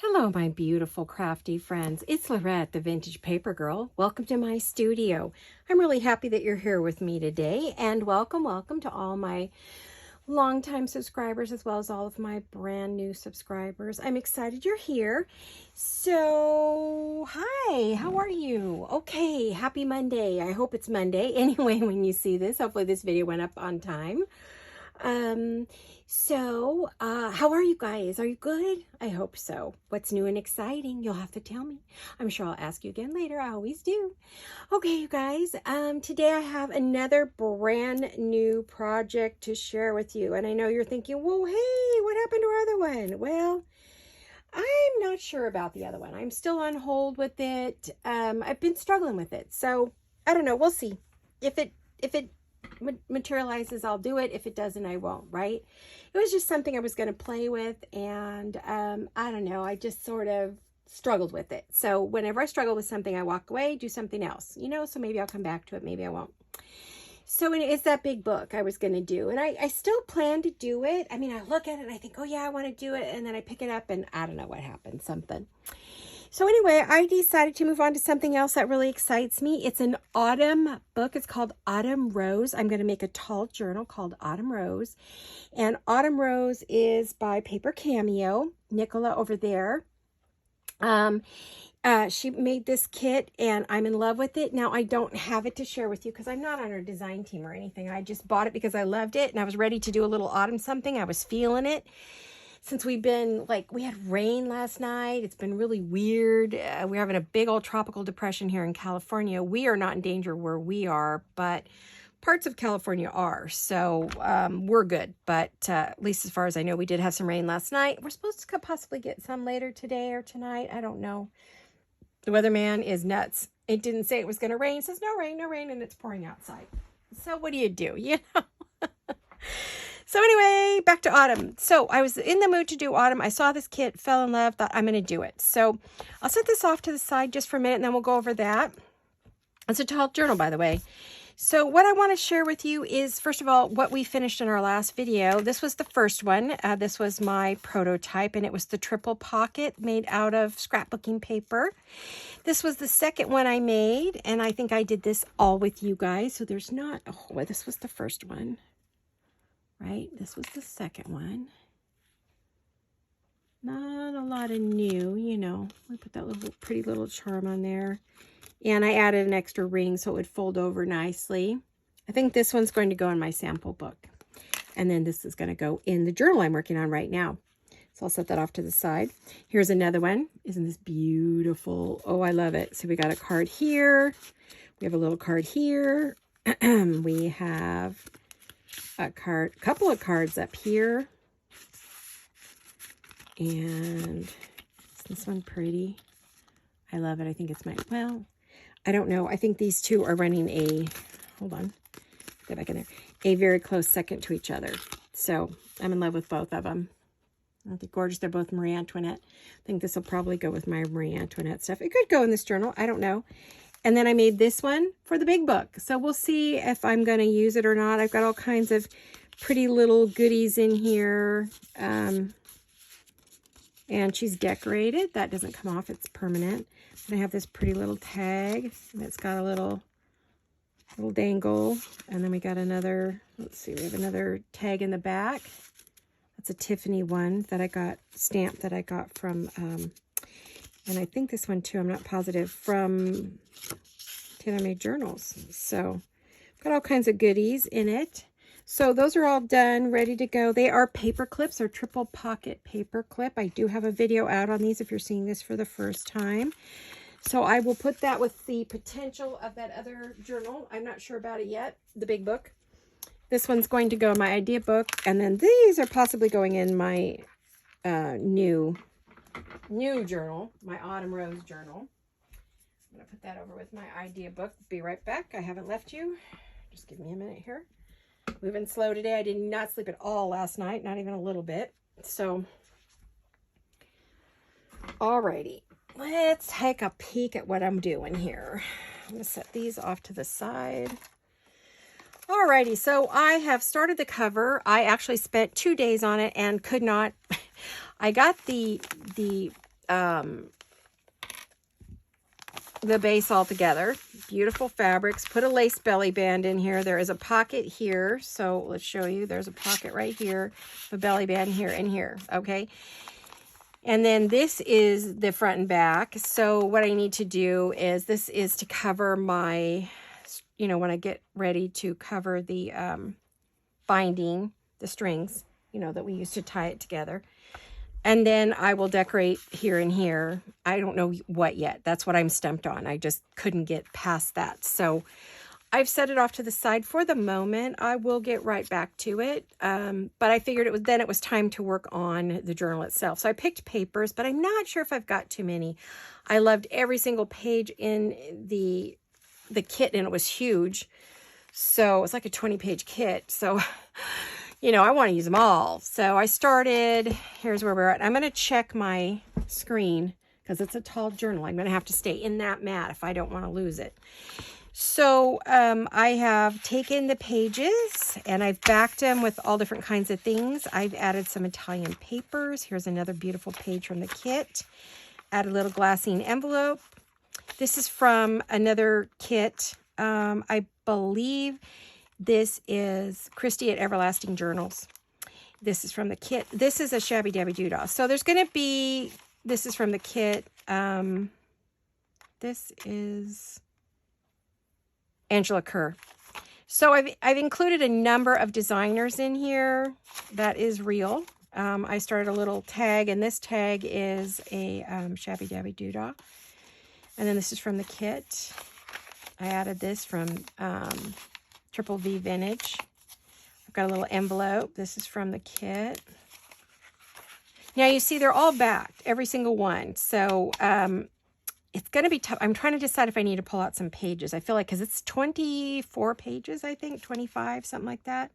Hello, my beautiful crafty friends. It's Laurette, the Vintage Paper Girl. Welcome to my studio. I'm really happy that you're here with me today, and welcome to all my longtime subscribers as well as all of my brand new subscribers. I'm excited you're here. So, hi, how are you? Okay, happy Monday. I hope it's Monday. Anyway, when you see this, hopefully this video went up on time. How are you guys? Are you good? I hope so. What's new and exciting? You'll have to tell me. I'm sure I'll ask you again later. I always do. Okay, you guys, today I have another brand new project to share with you. And I know you're thinking, well, hey, what happened to our other one? Well, I'm not sure about the other one. I'm still on hold with it. I've been struggling with it. So I don't know. We'll see. If it materializes, I'll do it. If it doesn't, I won't, right? It was just something I was going to play with, and I don't know, I just sort of struggled with it. So whenever I struggle with something, I walk away, do something else, so maybe I'll come back to it, maybe I won't. So it's that big book I was going to do, and I still plan to do it. I mean, I look at it and I think, oh yeah, I want to do it, and then I pick it up and I don't know what happened, something. So anyway, I decided to move on to something else that really excites me. It's an autumn book. It's called Autumn Rose. I'm going to make a tall journal called Autumn Rose. And Autumn Rose is by Paper Cameo. Nicola over there. She made this kit and I'm in love with it. Now, I don't have it to share with you because I'm not on her design team or anything. I just bought it because I loved it and I was ready to do a little autumn something. I was feeling it. Since we've been, we had rain last night. It's been really weird. We're having a big old tropical depression here in California. We are not in danger where we are, but parts of California are. So we're good. But at least as far as I know, we did have some rain last night. We're supposed to possibly get some later today or tonight. I don't know. The weatherman is nuts. It didn't say it was going to rain. It says no rain, and it's pouring outside. So what do? So anyway, back to autumn. So I was in the mood to do autumn. I saw this kit, fell in love, thought I'm going to do it. So I'll set this off to the side just for a minute, and then we'll go over that. It's a tall journal, by the way. So what I want to share with you is, first of all, what we finished in our last video. This was the first one. This was my prototype, and it was the triple pocket made out of scrapbooking paper. This was the second one I made, and I think I did this all with you guys. So there's not, oh, this was the first one. Right? This was the second one. Not a lot of new, We put that little pretty little charm on there. And I added an extra ring so it would fold over nicely. I think this one's going to go in my sample book. And then this is going to go in the journal I'm working on right now. So I'll set that off to the side. Here's another one. Isn't this beautiful? Oh, I love it. So we got a card here. We have a little card here. We have a couple of cards up here, and is this one pretty? I love it. I think it's well, I don't know. I think these two are running hold on, get back in there, a very close second to each other. So I'm in love with both of them. Aren't they gorgeous? They're both Marie Antoinette. I think this will probably go with my Marie Antoinette stuff. It could go in this journal. I don't know. And then I made this one for the big book. So we'll see if I'm going to use it or not. I've got all kinds of pretty little goodies in here. And she's decorated. That doesn't come off. It's permanent. And I have this pretty little tag. And it's got a little dangle. And then we got another, let's see, we have another tag in the back. That's a Tiffany one that I got, stamped that I got from... and I think this one too, I'm not positive, from Taylor Made Journals. So I've got all kinds of goodies in it. So those are all done, ready to go. They are paper clips, or triple pocket paper clip. I do have a video out on these if you're seeing this for the first time. So I will put that with the potential of that other journal. I'm not sure about it yet, the big book. This one's going to go in my idea book. And then these are possibly going in my new journal, my Autumn Rose journal. I'm going to put that over with my idea book. Be right back. I haven't left you. Just give me a minute here. Moving slow today. I did not sleep at all last night, not even a little bit. So, alrighty. Let's take a peek at what I'm doing here. I'm going to set these off to the side. Alrighty, so I have started the cover. I actually spent 2 days on it and could not... I got the the base all together. Beautiful fabrics. Put a lace belly band in here. There is a pocket here. So let's show you. There's a pocket right here, a belly band here and here. Okay. And then this is the front and back. So what I need to do is, this is to cover my, you know, when I get ready to cover the binding, the strings, you know, that we use to tie it together. And then I will decorate here and here. I don't know what yet. That's what I'm stumped on. I just couldn't get past that. So I've set it off to the side for the moment. I will get right back to it. But I figured it was time to work on the journal itself. So I picked papers, but I'm not sure if I've got too many. I loved every single page in the kit, and it was huge. So it's like a 20-page kit. So you know, I want to use them all. So I started, here's where we're at. I'm going to check my screen because it's a tall journal. I'm going to have to stay in that mat if I don't want to lose it. So I have taken the pages and I've backed them with all different kinds of things. I've added some Italian papers. Here's another beautiful page from the kit. Add a little glassine envelope. This is from another kit. I believe this is Christy at Everlasting Journals. This is from the kit. This is a Shabby Dabby Doodah. So there's going to be, this is from the kit. This is Angela Kerr. So I've included a number of designers in here. That is real. I started a little tag, and this tag is a Shabby Dabby Doodah. And then this is from the kit. I added this from Triple V Vintage. I've got a little envelope. This is from the kit. Now you see they're all backed, every single one. So it's going to be tough. I'm trying to decide if I need to pull out some pages. I feel like, because it's 24 pages, I think, 25, something like that.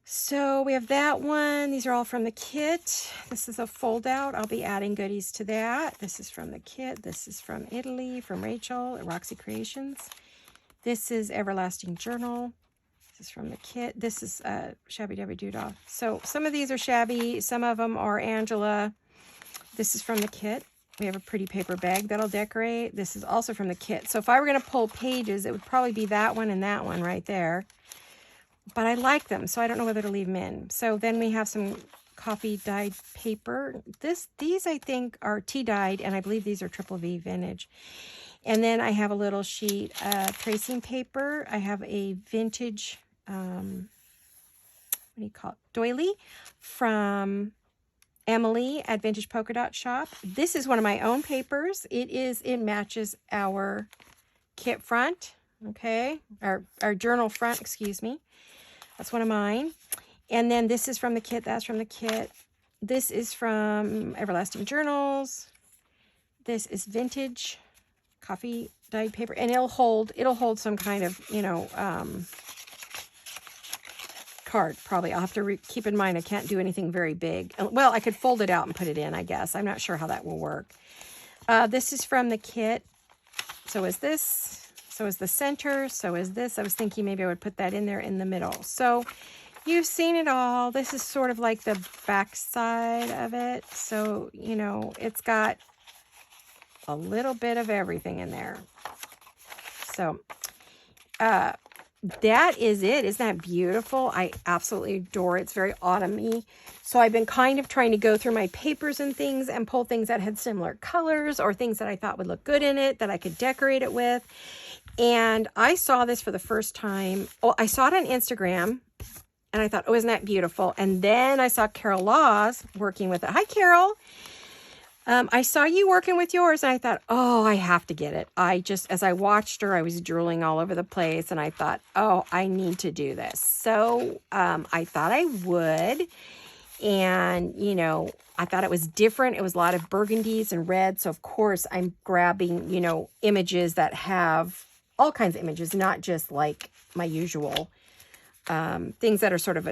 So we have that one. These are all from the kit. This is a fold out. I'll be adding goodies to that. This is from the kit. This is from Italy, from Rachel at Roxy Creations. This is Everlasting Journal. This is from the kit. This is Shabby Dabby Doodah. So some of these are shabby. Some of them are Angela. This is from the kit. We have a pretty paper bag that I'll decorate. This is also from the kit. So if I were going to pull pages, it would probably be that one and that one right there. But I like them, so I don't know whether to leave them in. So then we have some coffee dyed paper. These I think are tea dyed, and I believe these are Triple V Vintage. And then I have a little sheet of tracing paper. I have a vintage, what do you call it? Doily from Emily at Vintage Polka Dot Shop. This is one of my own papers. It matches our kit front, okay? Our journal front, excuse me. That's one of mine. And then this is from the kit. That's from the kit. This is from Everlasting Journals. This is vintage coffee dyed paper, and it'll hold some kind of, you know, card probably. I'll have to keep in mind I can't do anything very big. Well, I could fold it out and put it in, I guess. I'm not sure how that will work. This is from the kit. So is this. So is the center. So is this. I was thinking maybe I would put that in there in the middle. So you've seen it all. This is sort of like the back side of it. So, you know, it's got a little bit of everything in there. So that is it. Isn't that beautiful? I absolutely adore it. It's very autumny. So I've been kind of trying to go through my papers and things and pull things that had similar colors or things that I thought would look good in it that I could decorate it with. And I saw this for the first time. Oh, I saw it on Instagram and I thought, oh, isn't that beautiful? And then I saw Carol Laws working with it. Hi, Carol. I saw you working with yours and I thought, oh, I have to get it. As I watched her, I was drooling all over the place and I thought, oh, I need to do this. So I thought I would. And, you know, I thought it was different. It was a lot of burgundies and reds. So, of course, I'm grabbing, you know, images that have all kinds of images, not just like my usual things that are sort of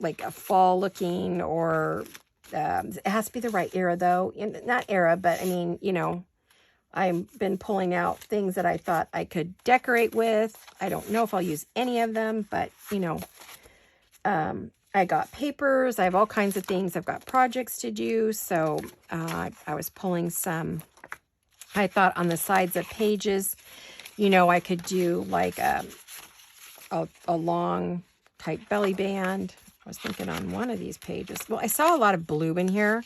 like a fall looking or... it has to be the right era, though. Not era, but I mean, you know, I've been pulling out things that I thought I could decorate with. I don't know if I'll use any of them, but, you know, I got papers. I have all kinds of things. I've got projects to do. So I was pulling some. I thought on the sides of pages, you know, I could do like a long type belly band. I was thinking on one of these pages. Well, I saw a lot of blue in here.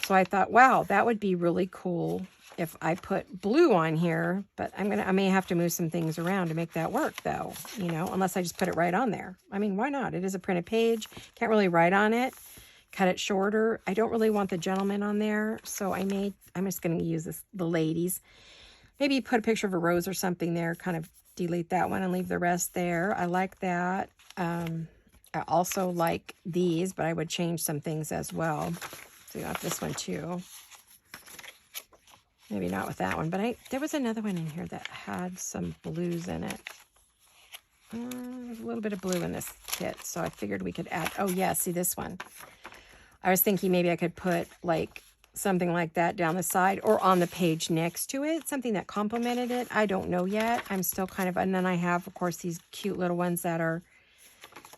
So I thought, wow, that would be really cool if I put blue on here. But I may have to move some things around to make that work though, you know, unless I just put it right on there. I mean, why not? It is a printed page. Can't really write on it. Cut it shorter. I don't really want the gentleman on there. So I'm just going to use the ladies. Maybe put a picture of a rose or something there, kind of delete that one and leave the rest there. I like that. I also like these, but I would change some things as well. So you got this one too. Maybe not with that one, but there was another one in here that had some blues in it. There's a little bit of blue in this kit, so I figured we could add. Oh yeah, see this one. I was thinking maybe I could put like something like that down the side or on the page next to it, something that complemented it. I don't know yet. I'm still kind of, and then I have, of course, these cute little ones that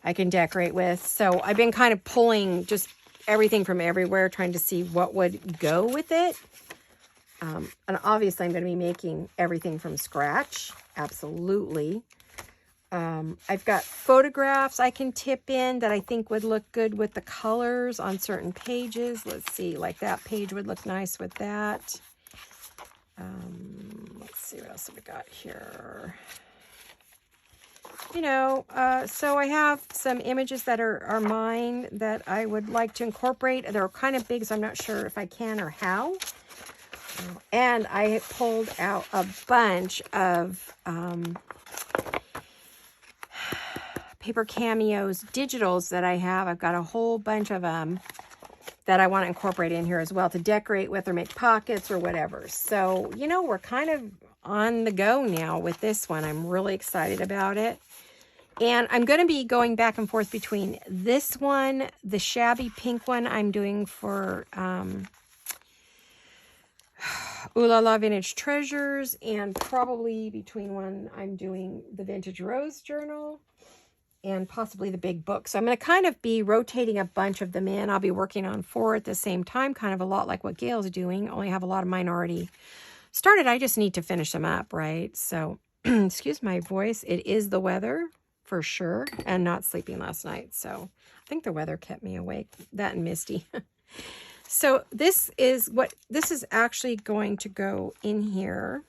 I can decorate with. So I've been kind of pulling just everything from everywhere, trying to see what would go with it. And obviously I'm going to be making everything from scratch. Absolutely. I've got photographs I can tip in that I think would look good with the colors on certain pages. Let's see, like that page would look nice with that. Let's see what else have we got here. You know, so I have some images that are mine that I would like to incorporate. They're kind of big, so I'm not sure if I can or how. And I pulled out a bunch of paper cameos, digitals that I have. I've got a whole bunch of them that I want to incorporate in here as well to decorate with or make pockets or whatever. So, you know, we're kind of on the go now with this one. I'm really excited about it. And I'm going to be going back and forth between this one, the shabby pink one I'm doing for Ooh La La Vintage Treasures, and probably between one I'm doing the Vintage Rose Journal and possibly the big book. So I'm going to kind of be rotating a bunch of them in. I'll be working on 4 at the same time, kind of a lot like what Gail's doing. Only have a lot of mine already started. I just need to finish them up, right? So, excuse my voice. It is the weather for sure, and not sleeping last night. So I think the weather kept me awake. That and misty. So this is actually going to go in here.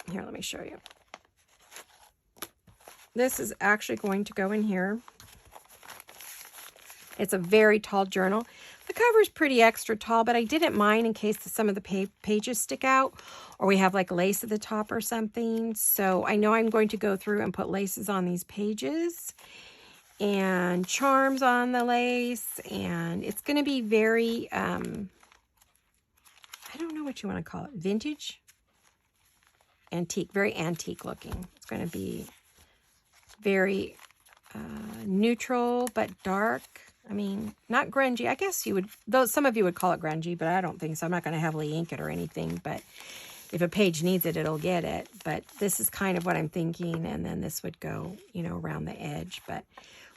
Here, let me show you. This is actually going to go in here. It's a very tall journal. The cover is pretty extra tall, but I didn't mind in case some of the pages stick out or we have like lace at the top or something. So I know I'm going to go through and put laces on these pages and charms on the lace, and it's going to be very, I don't know what you want to call it, vintage, antique, very antique looking. It's going to be very neutral but dark. I mean, not grungy. I guess you would, though some of you would call it grungy, but I don't think so. I'm not going to heavily ink it or anything, but if a page needs it, it'll get it. But this is kind of what I'm thinking, and then this would go, you know, around the edge. But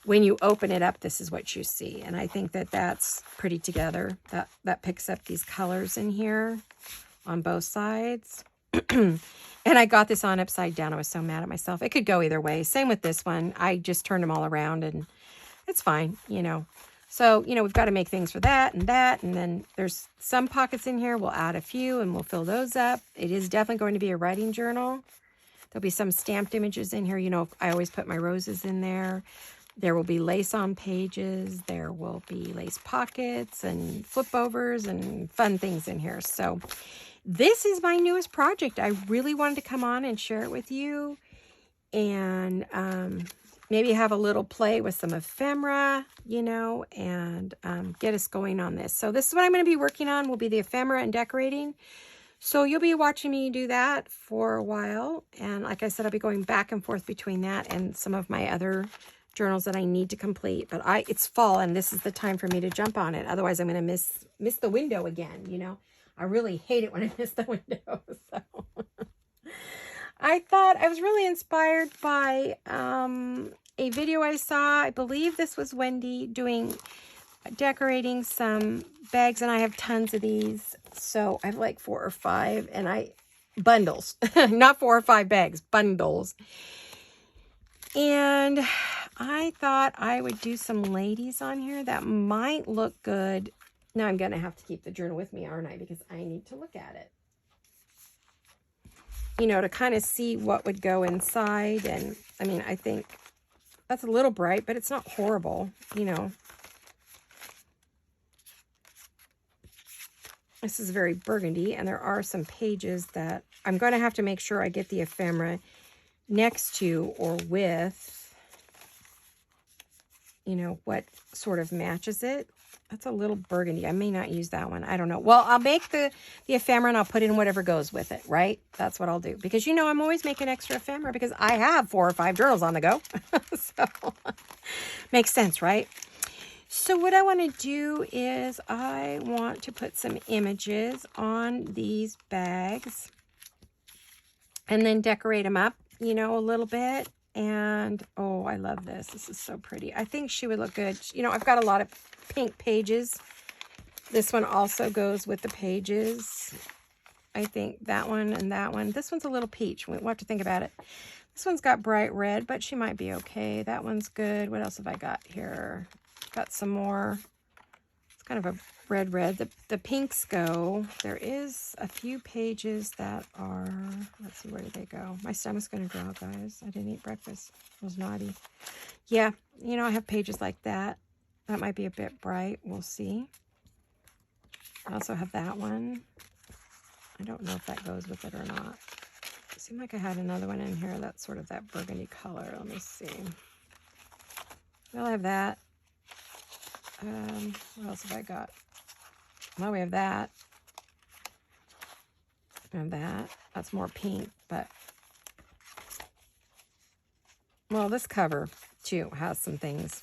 when you open it up, this is what you see. And I think that that's pretty together. That picks up these colors in here on both sides. And I got this on upside down. I was so mad at myself. It could go either way. Same with this one. I just turned them all around and it's fine, you know. So, you know, we've got to make things for that. And then there's some pockets in here. We'll add a few and we'll fill those up. It is definitely going to be a writing journal. There'll be some stamped images in here. You know, I always put my roses in there. There will be lace on pages. There will be lace pockets and flip overs and fun things in here. So this is my newest project. I really wanted to come on and share it with you and maybe have a little play with some ephemera, you know, and get us going on this. So this is what I'm going to be working on, will be the ephemera and decorating. So you'll be watching me do that for a while. And like I said, I'll be going back and forth between that and some of my other journals that I need to complete. But it's fall and this is the time for me to jump on it. Otherwise, I'm going to miss the window again, you know. I really hate it when I miss the window. So I thought I was really inspired by a video I saw. I believe this was Wendy decorating some bags, and I have tons of these. So I have like 4 or 5, and bundles, not 4 or 5 bags, bundles. And I thought I would do some ladies on here that might look good. Now I'm going to have to keep the journal with me, aren't I? Because I need to look at it. You know, to kind of see what would go inside. And I mean, I think that's a little bright, but it's not horrible, you know. This is very burgundy, and there are some pages that I'm going to have to make sure I get the ephemera next to or with, you know, what sort of matches it. That's a little burgundy. I may not use that one. I don't know. Well, I'll make the ephemera and I'll put in whatever goes with it, right? That's what I'll do. Because, you know, I'm always making extra ephemera because I have 4 or 5 journals on the go. So, makes sense, right? So what I want to do is I want to put some images on these bags and then decorate them up, you know, a little bit. And, oh, I love this. This is so pretty. I think she would look good. You know, I've got a lot of pink pages. This one also goes with the pages. I think that one and that one. This one's a little peach. We'll have to think about it. This one's got bright red, but she might be okay. That one's good. What else have I got here? Got some more. It's kind of a red. The pinks go. There is a few pages that are, let's see, where did they go? My stomach's going to growl, guys. I didn't eat breakfast. I was naughty. Yeah, you know, I have pages like that. That might be a bit bright. We'll see. I also have that one. I don't know if that goes with it or not. It seemed like I had another one in here that's sort of that burgundy color. Let me see. Well, I have that. What else have I got? Well, we have that. And that. That's more pink, but... Well, this cover, too, has some things.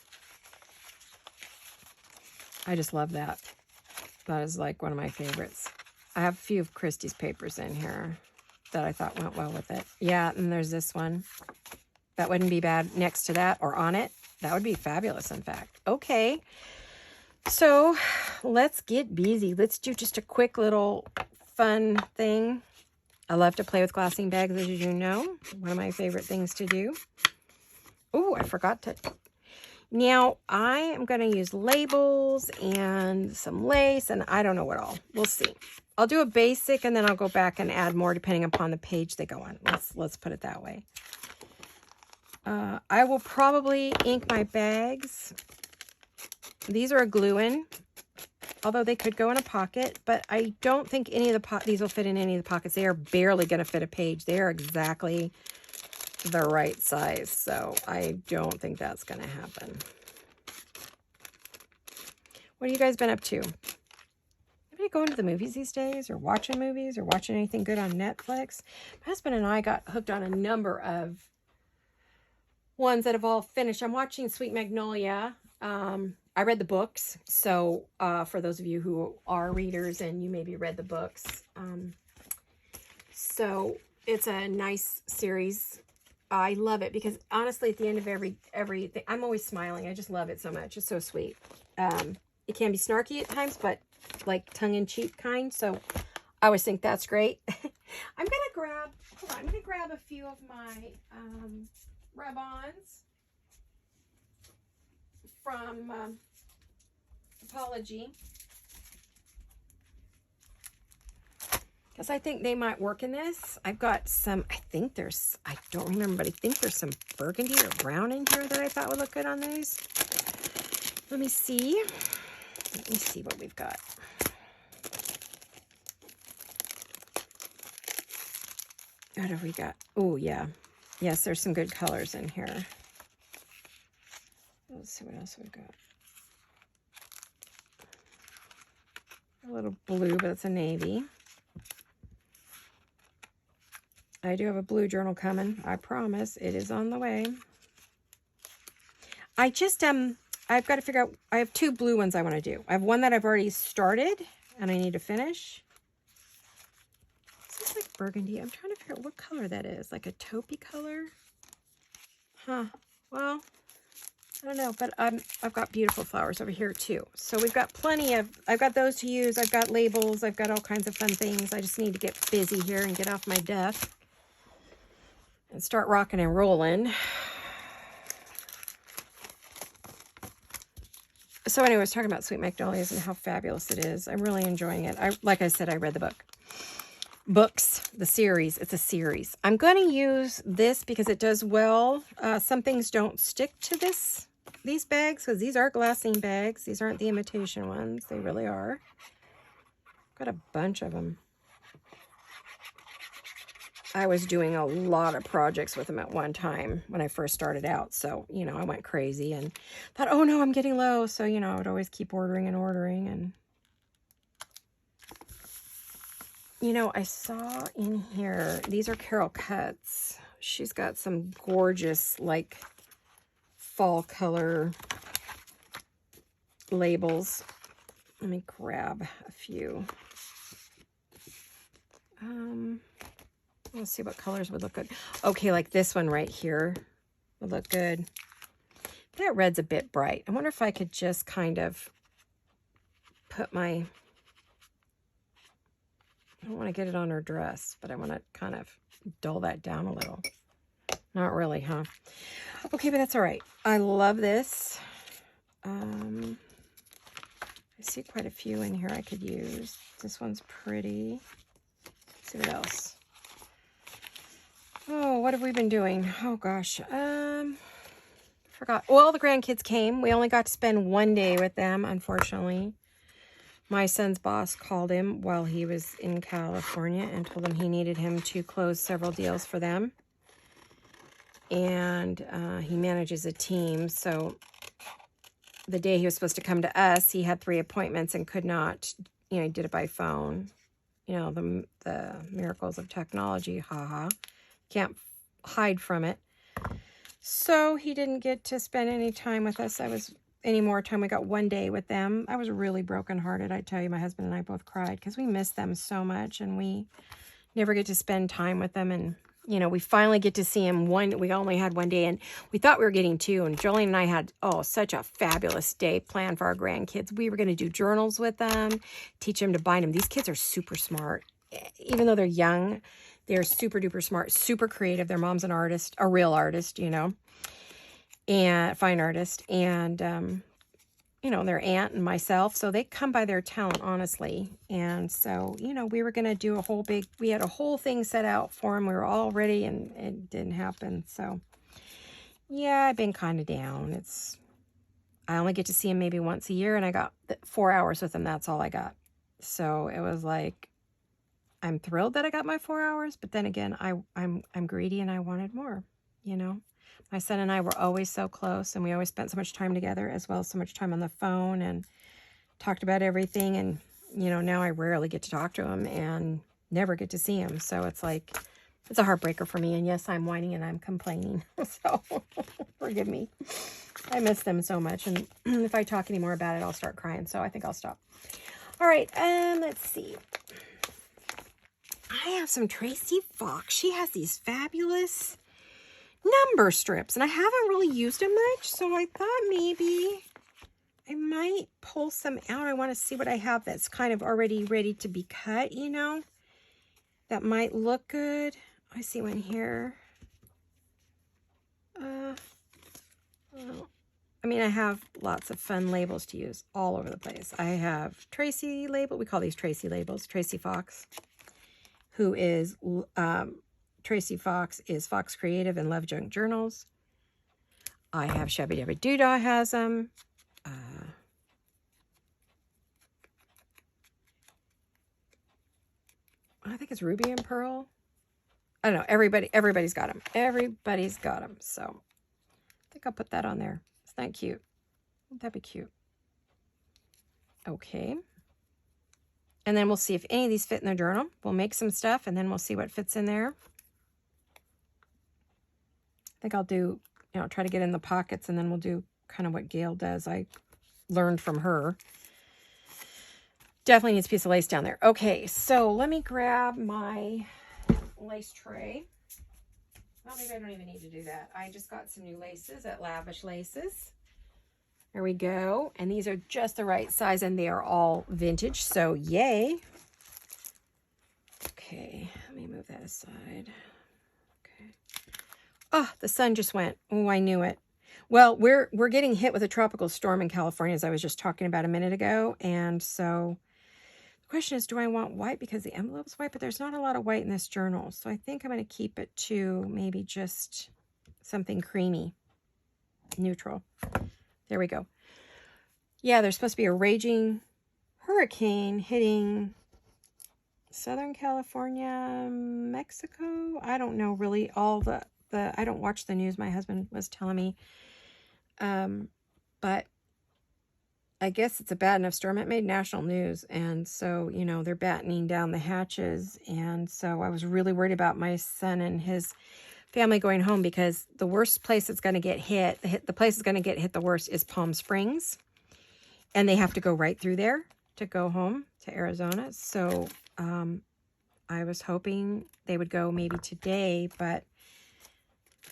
I just love that. That is like one of my favorites. I have a few of Christy's papers in here that I thought went well with it. Yeah, and there's this one. That wouldn't be bad next to that or on it. That would be fabulous, in fact. Okay. So let's get busy. Let's do just a quick little fun thing. I love to play with glassine bags, as you know. One of my favorite things to do. Oh, I forgot to... Now, I am going to use labels and some lace, and I don't know what all. We'll see. I'll do a basic, and then I'll go back and add more depending upon the page they go on. Let's put it that way. I will probably ink my bags. These are a glue-in, although they could go in a pocket, but I don't think any of these will fit in any of the pockets. They are barely going to fit a page. They are exactly the right size, so I don't think that's going to happen. What have you guys been up to? Anybody going to the movies these days, or watching movies, or watching anything good on Netflix? My husband and I got hooked on a number of ones that have all finished. I'm watching Sweet Magnolia. I read the books, so for those of you who are readers and you maybe read the books, so it's a nice series. I love it because honestly, at the end of everything, I'm always smiling. I just love it so much. It's so sweet. It can be snarky at times, but like tongue-in-cheek kind. So I always think that's great. I'm gonna grab a few of my rub-ons from Apology, because I think they might work in this. I've got some, I don't remember, but I think there's some burgundy or brown in here that I thought would look good on these. Let me see what we've got. What have we got? Oh, yeah. Yes, there's some good colors in here. Let's see what else we've got. A little blue, but it's a navy. I do have a blue journal coming. I promise. It is on the way. I just, I've got to figure out, I have 2 blue ones I want to do. I have one that I've already started, and I need to finish. This is like burgundy. I'm trying to figure out what color that is. Like a taupey color? Huh. Well, I don't know, but I've got beautiful flowers over here too. So we've got plenty of, I've got those to use. I've got labels. I've got all kinds of fun things. I just need to get busy here and get off my desk and start rocking and rolling. So anyway, I was talking about Sweet Magnolias and how fabulous it is. I'm really enjoying it. Like I said, I read the the series. It's a series. I'm going to use this because it does well. Some things don't stick to these bags, because these are Glassine bags. These aren't the imitation ones. They really are. Got a bunch of them. I was doing a lot of projects with them at one time when I first started out. So, you know, I went crazy and thought, oh no, I'm getting low. So, you know, I would always keep ordering and ordering. And, you know, I saw in here, these are Carol Cuts. She's got some gorgeous, like, fall color labels. Let me grab a few. Let's see what colors would look good. Okay, like this one right here would look good. That red's a bit bright. I wonder if I could just kind of put my, I don't want to get it on her dress, but I want to kind of dull that down a little. Not really, huh? Okay, but that's all right. I love this. I see quite a few in here I could use. This one's pretty. Let's see what else. Oh, what have we been doing? Oh gosh. Forgot. Well, the grandkids came. We only got to spend one day with them, unfortunately. My son's boss called him while he was in California and told him he needed him to close several deals for them. And he manages a team, so the day he was supposed to come to us, he had 3 appointments and could not, you know, he did it by phone. You know, the miracles of technology, haha. Can't hide from it. So he didn't get to spend any time with us. Any more time. We got one day with them. I was really brokenhearted. I tell you, my husband and I both cried because we miss them so much and we never get to spend time with them. And, you know, we finally get to see him we only had one day and we thought we were getting 2. And Jolene and I had, such a fabulous day planned for our grandkids. We were going to do journals with them, teach them to bind them. These kids are super smart. Even though they're young, they're super duper smart, super creative. Their mom's an artist, a real artist, you know, and fine artist. And, you know, their aunt and myself. So they come by their talent, honestly. And so, you know, we were going to do we had a whole thing set out for them. We were all ready and it didn't happen. So yeah, I've been kind of down. I only get to see him maybe once a year and I got 4 hours with him. That's all I got. So it was like, I'm thrilled that I got my 4 hours, but then again, I'm greedy and I wanted more, you know. My son and I were always so close and we always spent so much time together as well as so much time on the phone and talked about everything. And, you know, now I rarely get to talk to him and never get to see him. So it's like, it's a heartbreaker for me. And yes, I'm whining and I'm complaining. So forgive me. I miss them so much. And if I talk any more about it, I'll start crying. So I think I'll stop. All right. Let's see. I have some Tracy Fox. She has these fabulous number strips, and I haven't really used them much, so I thought maybe I might pull some out. I want to see what I have that's kind of already ready to be cut, you know, that might look good. I see one here. I mean, I have lots of fun labels to use all over the place. I have Tracy label. We call these Tracy labels. Tracy Fox, who is Tracy Fox is Fox Creative and Love Junk Journals. I have Shabby Dabby Doodah has them. I think it's Ruby and Pearl. I don't know. Everybody's got them. Everybody's got them. So I think I'll put that on there. Isn't that cute? Wouldn't that be cute? Okay. And then we'll see if any of these fit in the journal. We'll make some stuff and then we'll see what fits in there. I think I'll do, you know, try to get in the pockets and then we'll do kind of what Gail does. I learned from her. Definitely needs a piece of lace down there. Okay, so let me grab my lace tray. Well, maybe I don't even need to do that. I just got some new laces at Lavish Laces. There we go. And these are just the right size, and they are all vintage, so yay. Okay, let me move that aside. Okay. Oh, the sun just went. Oh, I knew it. Well, we're getting hit with a tropical storm in California, as I was just talking about a minute ago. And so the question is, do I want white? Because the envelope's white, but there's not a lot of white in this journal. So I think I'm going to keep it to maybe just something creamy, neutral. There we go. Yeah, there's supposed to be a raging hurricane hitting Southern California, Mexico. I don't know really all the I don't watch the news. My husband was telling me. But I guess it's a bad enough storm. It made national news. And so, you know, they're battening down the hatches. And so I was really worried about my son and his family going home, because the worst place it's going to get hit, the place that's going to get hit the worst is Palm Springs. And they have to go right through there to go home to Arizona. So I was hoping they would go maybe today, but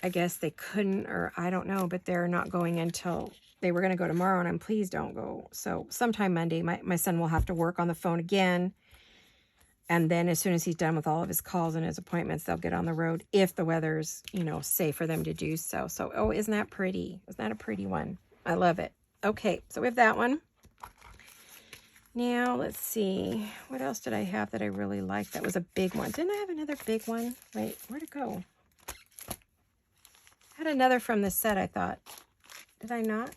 I guess they couldn't, or I don't know, but they're not going until, they were going to go tomorrow, and I'm please don't go. So sometime Monday, my son will have to work on the phone again. And then as soon as he's done with all of his calls and his appointments, they'll get on the road if the weather's, you know, safe for them to do so. So, oh, isn't that pretty? Isn't that a pretty one? I love it. Okay, so we have that one. Now, let's see. What else did I have that I really liked? That was a big one. Didn't I have another big one? Wait, where'd it go? I had another from this set, I thought. Did I not?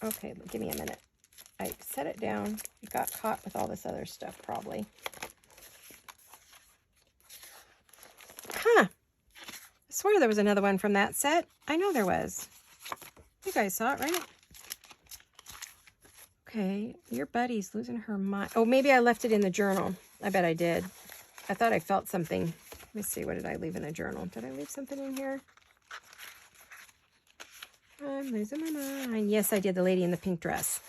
Okay, give me a minute. I set it down. It got caught with all this other stuff, probably. Huh. I swear there was another one from that set. I know there was. You guys saw it, right? Okay, your buddy's losing her mind. Oh, maybe I left it in the journal. I bet I did. I thought I felt something. Let me see, what did I leave in the journal? Did I leave something in here? I'm losing my mind. Yes, I did, the lady in the pink dress.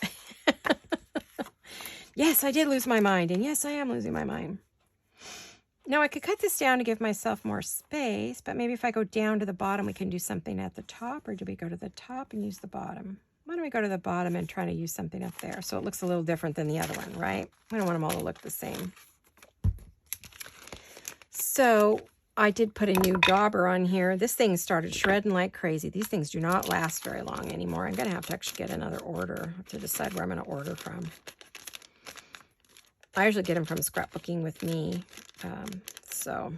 Yes, I did lose my mind. And yes, I am losing my mind. Now, I could cut this down to give myself more space, but maybe if I go down to the bottom, we can do something at the top, or do we go to the top and use the bottom? Why don't we go to the bottom and try to use something up there so it looks a little different than the other one, right? We don't want them all to look the same. So I did put a new dauber on here. This thing started shredding like crazy. These things do not last very long anymore. I'm going to have to actually get another order to decide where I'm going to order from. I usually get them from Scrapbooking with Me. So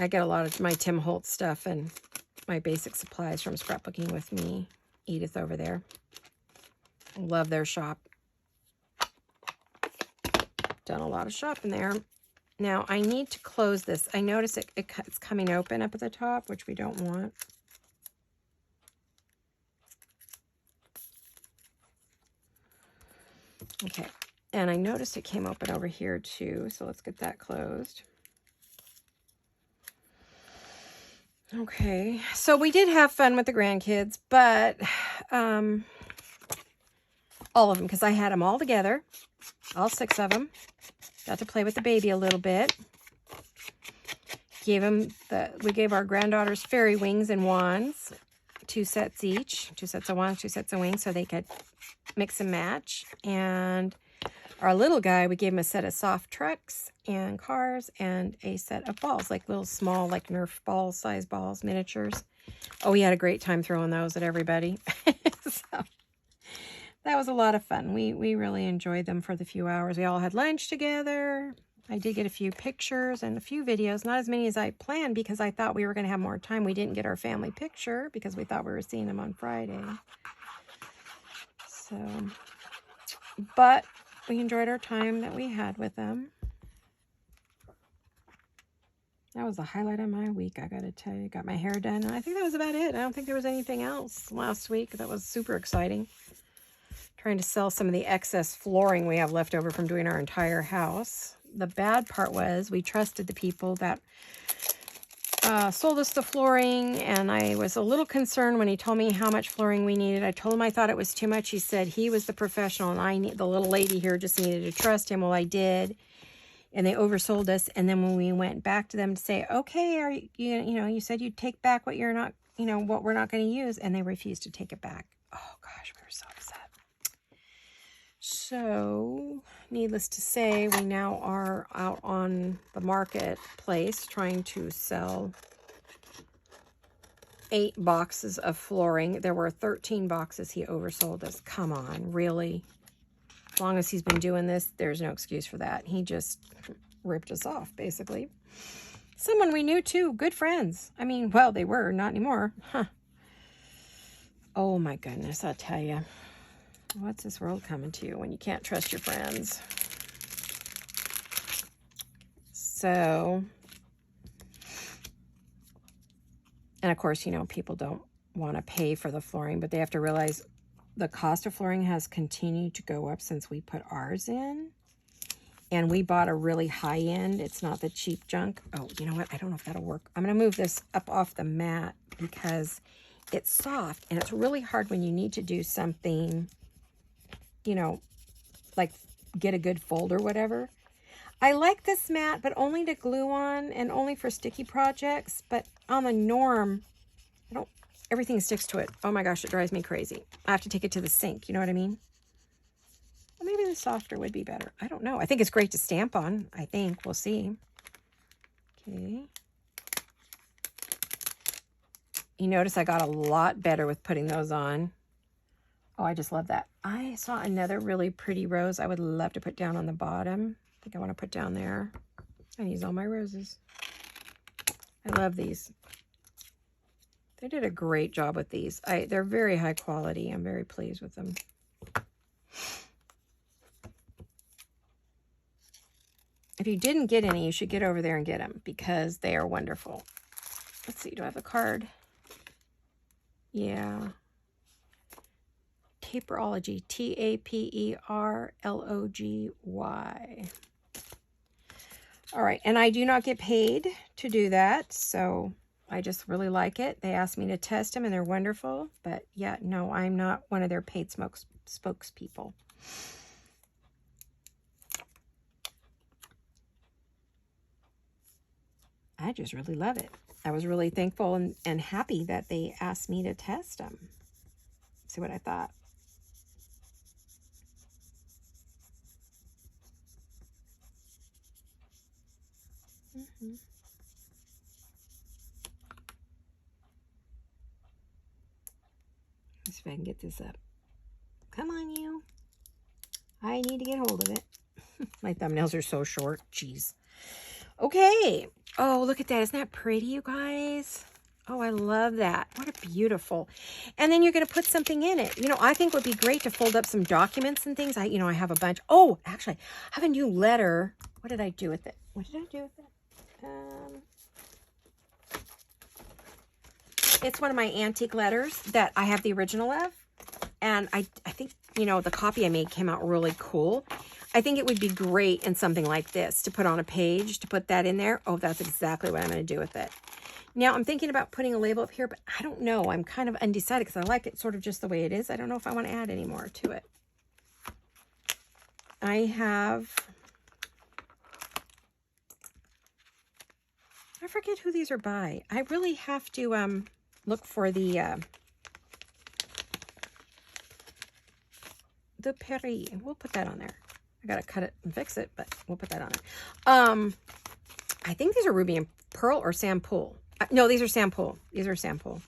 I get a lot of my Tim Holtz stuff and my basic supplies from Scrapbooking with Me. Edith over there. Love their shop. Done a lot of shopping there. Now I need to close this. I notice it's coming open up at the top, which we don't want. Okay, and I noticed it came open over here too, so let's get that closed. Okay, so we did have fun with the grandkids, but all of them, because I had them all together, all 6 of them. Got to play with the baby a little bit. We gave our granddaughters fairy wings and wands, 2 sets each, 2 sets of wands, 2 sets of wings, so they could mix and match. And our little guy, we gave him a set of soft trucks and cars and a set of balls, like little small, like Nerf ball size balls, miniatures. Oh, he had a great time throwing those at everybody. So that was a lot of fun. We really enjoyed them for the few hours. We all had lunch together. I did get a few pictures and a few videos, not as many as I planned, because I thought we were going to have more time. We didn't get our family picture because we thought we were seeing them on Friday. So, but we enjoyed our time that we had with them. That was the highlight of my week, I gotta tell you. Got my hair done, and I think that was about it. I don't think there was anything else last week that was super exciting. Trying to sell some of the excess flooring we have left over from doing our entire house. The bad part was we trusted the people that sold us the flooring, and I was a little concerned when he told me how much flooring we needed. I told him I thought it was too much. He said he was the professional, and the little lady here just needed to trust him. Well, I did. and they oversold us. And then when we went back to them to say, okay, are you said you'd take back what you're not, what we're not going to use, and they refused to take it back. Oh gosh, we were so upset. So, needless to say, we now are out on the marketplace trying to sell 8 boxes of flooring. There were 13 boxes he oversold us. Come on, really? As long as he's been doing this, there's no excuse for that. He just ripped us off, basically. Someone we knew, too. Good friends. I mean, well, they were. Not anymore. Huh. Oh, my goodness, I'll tell you. What's this world coming to when you can't trust your friends? So, and of course, people don't want to pay for the flooring, but they have to realize the cost of flooring has continued to go up since we put ours in. And we bought a really high end. It's not the cheap junk. Oh, you know what? I don't know if that'll work. I'm going to move this up off the mat because it's soft and it's really hard when you need to do something, like get a good fold or whatever. I like this mat, but only to glue on and only for sticky projects. But on the norm, everything sticks to it. Oh my gosh, it drives me crazy. I have to take it to the sink. You know what I mean? Well, maybe the softer would be better. I don't know. I think it's great to stamp on. I think. We'll see. Okay. You notice I got a lot better with putting those on. Oh, I just love that. I saw another really pretty rose I would love to put down on the bottom. I think I want to put down there. I use all my roses. I love these. They did a great job with these. They're very high quality. I'm very pleased with them. If you didn't get any, you should get over there and get them because they are wonderful. Let's see, do I have a card? Yeah. Taperology, Taperlogy. All right, and I do not get paid to do that, so I just really like it. They asked me to test them, and they're wonderful. But yeah, no, I'm not one of their paid spokespeople. I just really love it. I was really thankful and happy that they asked me to test them. See what I thought. Let's see if I can get this up. Come on, you. I need to get hold of it. My thumbnails are so short. Jeez. Okay. Oh, look at that. Isn't that pretty, you guys? Oh, I love that. What a beautiful. And then you're going to put something in it. I think would be great to fold up some documents and things. I have a bunch. Oh, actually, I have a new letter. What did I do with it? What did I do with it? It's one of my antique letters that I have the original of. And I think, the copy I made came out really cool. I think it would be great in something like this to put on a page, to put that in there. Oh, that's exactly what I'm going to do with it. Now, I'm thinking about putting a label up here, but I don't know. I'm kind of undecided because I like it sort of just the way it is. I don't know if I want to add any more to it. I forget who these are by. I really have to look for the Perry. We'll put that on there. I got to cut it and fix it, but we'll put that on there. I think these are Ruby and Pearl or Sam Poole. No, these are Sam Poole. These are Sam Poole.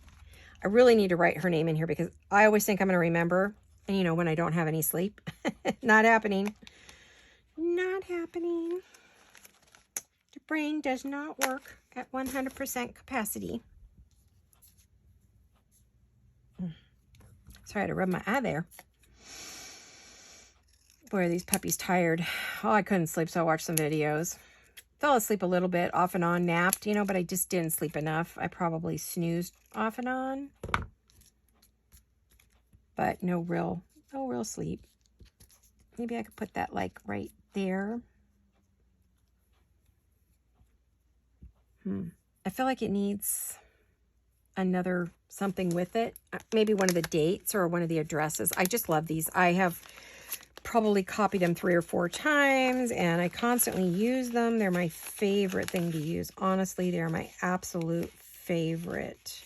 I really need to write her name in here because I always think I'm going to remember. And, when I don't have any sleep. Not happening. Not happening. The brain does not work at 100% capacity. Sorry, I had to rub my eye there. Boy, are these puppies tired. Oh, I couldn't sleep, so I watched some videos. Fell asleep a little bit, off and on, napped, but I just didn't sleep enough. I probably snoozed off and on. But no real sleep. Maybe I could put that, like, right there. I feel like it needs another something with it. Maybe one of the dates or one of the addresses. I just love these. I have probably copied them 3 or 4 times, and I constantly use them. They're my favorite thing to use. Honestly, they're my absolute favorite.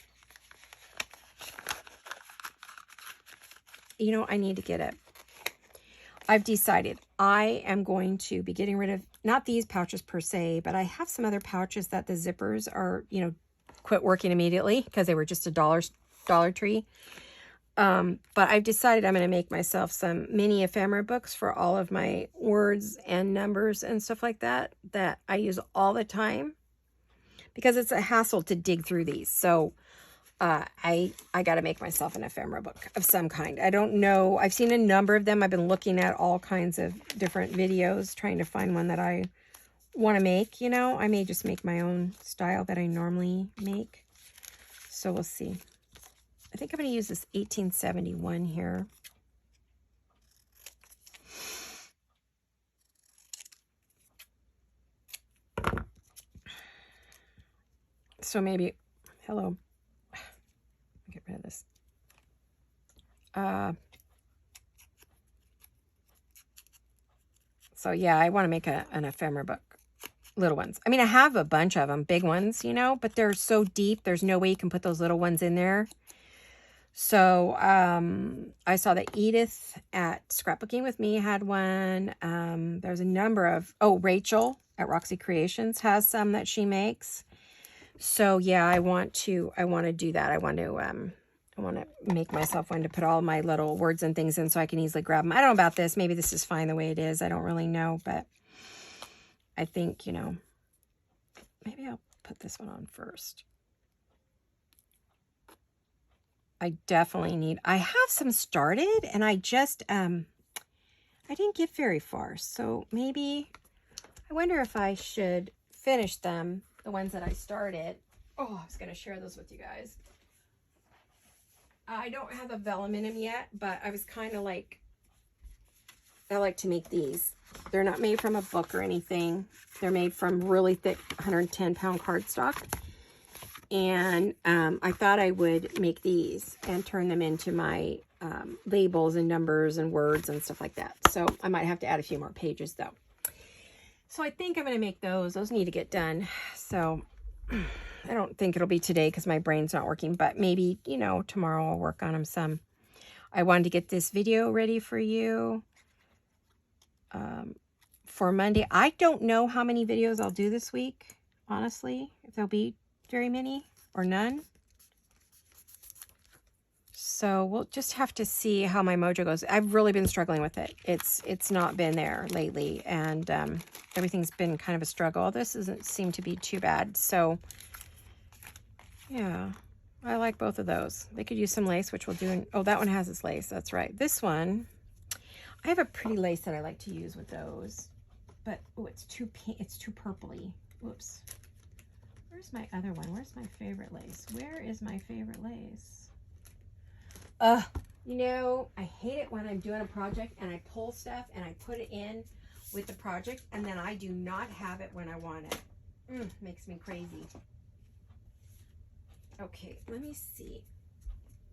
You know, I need to get it. I've decided I am going to be getting rid of, not these pouches per se, but I have some other pouches that the zippers are, you know, quit working immediately because they were just a Dollar Tree. But I've decided I'm going to make myself some mini ephemera books for all of my words and numbers and stuff like that, that I use all the time because it's a hassle to dig through these. So I got to make myself an ephemera book of some kind. I don't know. I've seen a number of them. I've been looking at all kinds of different videos, trying to find one that I want to make. You know, I may just make my own style that I normally make. So we'll see. I think I'm going to use this 1871 here. So maybe, hello. Get rid of this. So yeah, I want to make an ephemera book. Little ones. I mean, I have a bunch of them, big ones, you know, but they're so deep. There's no way you can put those little ones in there. So I saw that Edith at Scrapbooking With Me had one. There's a number of, Rachel at Roxy Creations has some that she makes. So yeah, I want to do that. I want to make myself one to put all my little words and things in so I can easily grab them. I don't know about this. Maybe this is fine the way it is. I don't really know, but I think, you know, maybe I'll put this one on first. I definitely need, I have some started and I just, I didn't get very far. So maybe, I wonder if I should finish them, the ones that I started. Oh, I was going to share those with you guys. I don't have the vellum in them yet, but I was kind of like, I like to make these. They're not made from a book or anything. They're made from really thick 110-pound cardstock. And I thought I would make these and turn them into my labels and numbers and words and stuff like that. So I might have to add a few more pages though. So I think I'm going to make those. Those need to get done. So I don't think it'll be today because my brain's not working, but maybe, you know, tomorrow I'll work on them some. I wanted to get this video ready for you for Monday. I don't know how many videos I'll do this week, honestly, if there'll be very many or none. So we'll just have to see how my mojo goes. I've really been struggling with it. It's not been there lately, and everything's been kind of a struggle. This doesn't seem to be too bad. So yeah, I like both of those. They could use some lace, which we'll do. Oh, that one has its lace. That's right. This one, I have a pretty lace that I like to use with those, but oh, it's too pink. It's too purpley. Whoops. Where's my other one? Where's my favorite lace? Where is my favorite lace? You know, I hate it when I'm doing a project and I pull stuff and I put it in with the project and then I do not have it when I want it. Makes me crazy. Okay, let me see.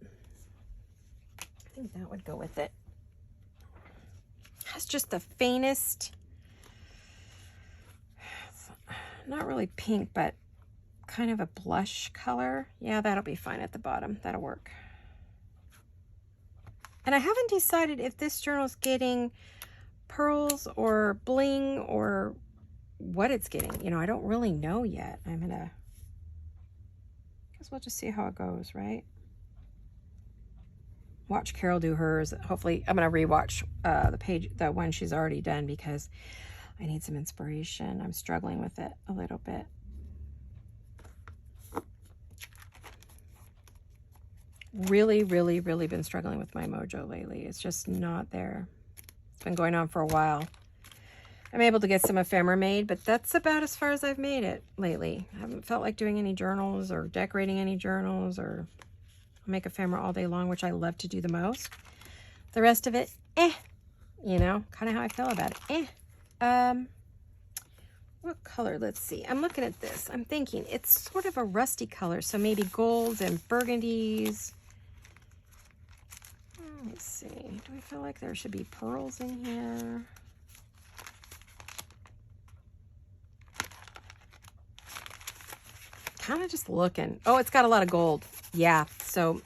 I think that would go with it. That's just the faintest, not really pink, but kind of a blush color. Yeah, that'll be fine at the bottom. That'll work. And I haven't decided if this journal's getting pearls or bling or what it's getting. You know, I don't really know yet. I'm gonna, guess we'll just see how it goes, right? Watch Carol do hers. Hopefully, I'm gonna rewatch the one she's already done because I need some inspiration. I'm struggling with it a little bit. Really been struggling with my mojo lately. It's just not there. It's been going on for a while. I'm able to get some ephemera made, but that's about as far as I've made it lately. I haven't felt like doing any journals or decorating any journals or make ephemera all day long, which I love to do the most. The rest of it, you know, kind of how I feel about it. What color? Let's see. I'm looking at this. I'm thinking it's sort of a rusty color, so maybe golds and burgundies. Let's see. Do we feel like there should be pearls in here? Kind of just looking. Oh, it's got a lot of gold. Yeah. So,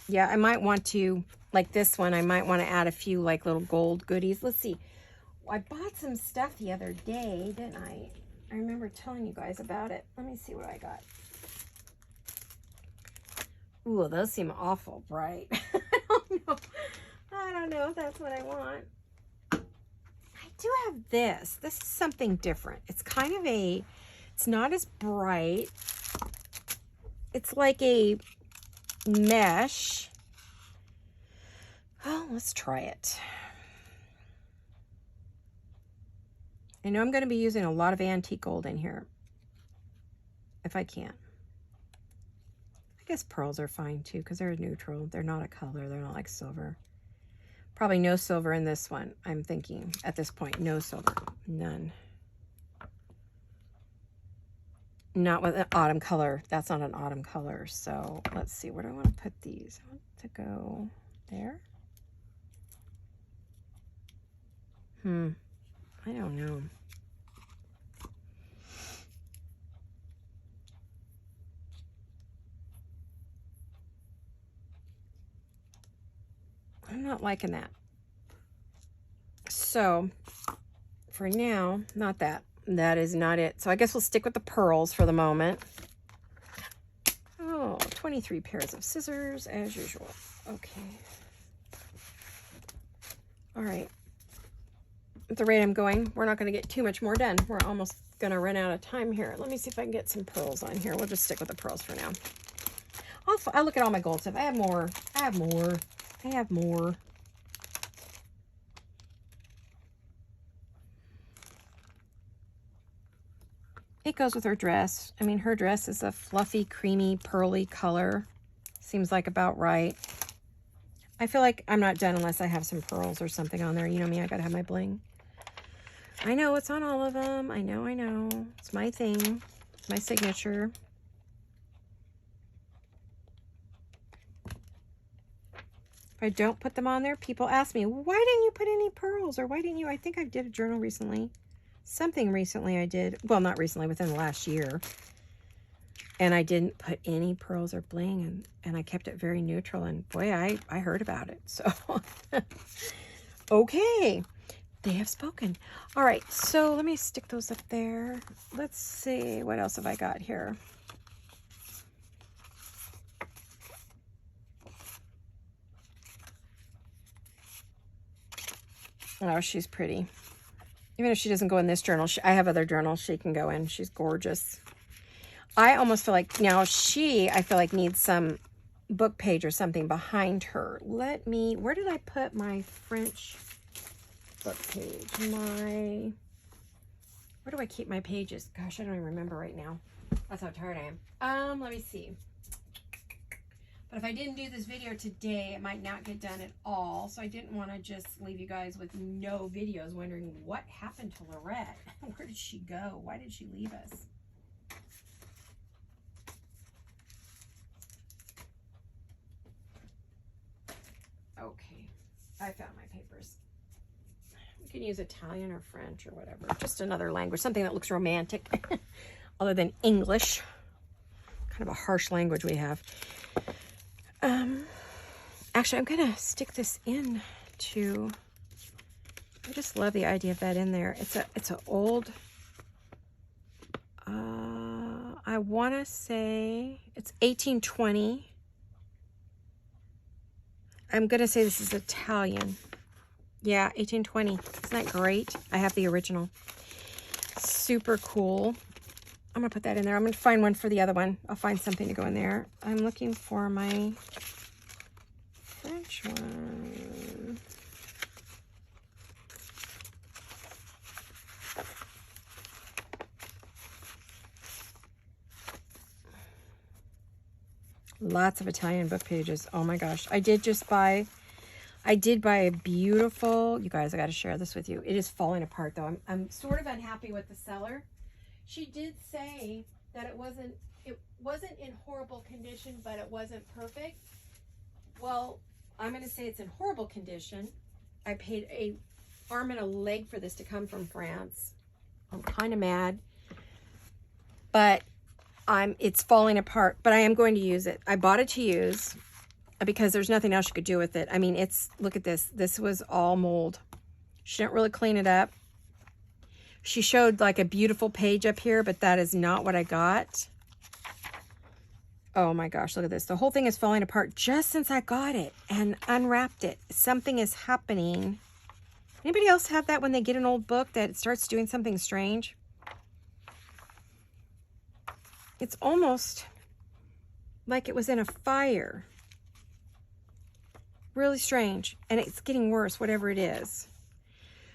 yeah, I might want to, like this one, I might want to add a few like little gold goodies. Let's see. I bought some stuff the other day, didn't I? I remember telling you guys about it. Let me see what I got. Ooh, those seem awful bright. I don't know if that's what I want. I do have this. This is something different. It's kind of a, it's not as bright. It's like a mesh. Oh, let's try it. I know I'm going to be using a lot of antique gold in here, if I can. I guess pearls are fine too, because they're neutral. They're not a color. They're not like silver. Probably no silver in this one, I'm thinking. At this point, no silver. None. Not with an autumn color. That's not an autumn color. So let's see. Where do I want to put these? I want to go there. I don't know. I'm not liking that. So for now, not that. That is not it. So I guess we'll stick with the pearls for the moment. Oh, 23 pairs of scissors as usual. Okay. All right. At the rate I'm going, we're not going to get too much more done. We're almost going to run out of time here. Let me see if I can get some pearls on here. We'll just stick with the pearls for now. I'll look at all my gold stuff. I have more. I have more. I have more. It goes with her dress. I mean, her dress is a fluffy, creamy, pearly color. Seems like about right. I feel like I'm not done unless I have some pearls or something on there. You know me, I gotta have my bling. I know it's on all of them. I know, I know. It's my thing. It's my signature. If I don't put them on there, people ask me, why didn't you put any pearls? Or why didn't you? I think I did a journal recently. Something recently I did. Well, not recently, within the last year. And I didn't put any pearls or bling. And I kept it very neutral. And boy, I heard about it. So, okay. They have spoken. All right. So let me stick those up there. Let's see. What else have I got here? Oh, she's pretty. Even if she doesn't go in this journal, I have other journals she can go in. She's gorgeous. I almost feel like now I feel like needs some book page or something behind her. Where did I put my French book page? Where do I keep my pages? Gosh, I don't even remember right now. That's how tired I am. Let me see. But if I didn't do this video today, it might not get done at all. So I didn't want to just leave you guys with no videos wondering what happened to Laurette. Where did she go? Why did she leave us? Okay, I found my papers. You can use Italian or French or whatever. Just another language, something that looks romantic other than English. Kind of a harsh language we have. Actually, I'm gonna stick this in to, I just love the idea of that in there. It's an old, I want to say it's 1820. I'm gonna say this is Italian. Yeah, 1820. Isn't that great? I have the original. Super cool. I'm gonna put that in there. I'm gonna find one for the other one. I'll find something to go in there. I'm looking for my French one. Lots of Italian book pages. Oh my gosh. I did buy a beautiful, you guys, I got to share this with you. It is falling apart though. I'm sort of unhappy with the seller. She did say that it wasn't in horrible condition, but it wasn't perfect. Well, I'm going to say it's in horrible condition. I paid a arm and a leg for this to come from France. I'm kind of mad, but it's falling apart, but I am going to use it. I bought it to use because there's nothing else you could do with it. I mean, look at this. This was all mold. She didn't really clean it up. She showed like a beautiful page up here, but that is not what I got. Oh my gosh, look at this. The whole thing is falling apart just since I got it and unwrapped it. Something is happening. Anybody else have that when they get an old book that it starts doing something strange? It's almost like it was in a fire. Really strange. And it's getting worse, whatever it is.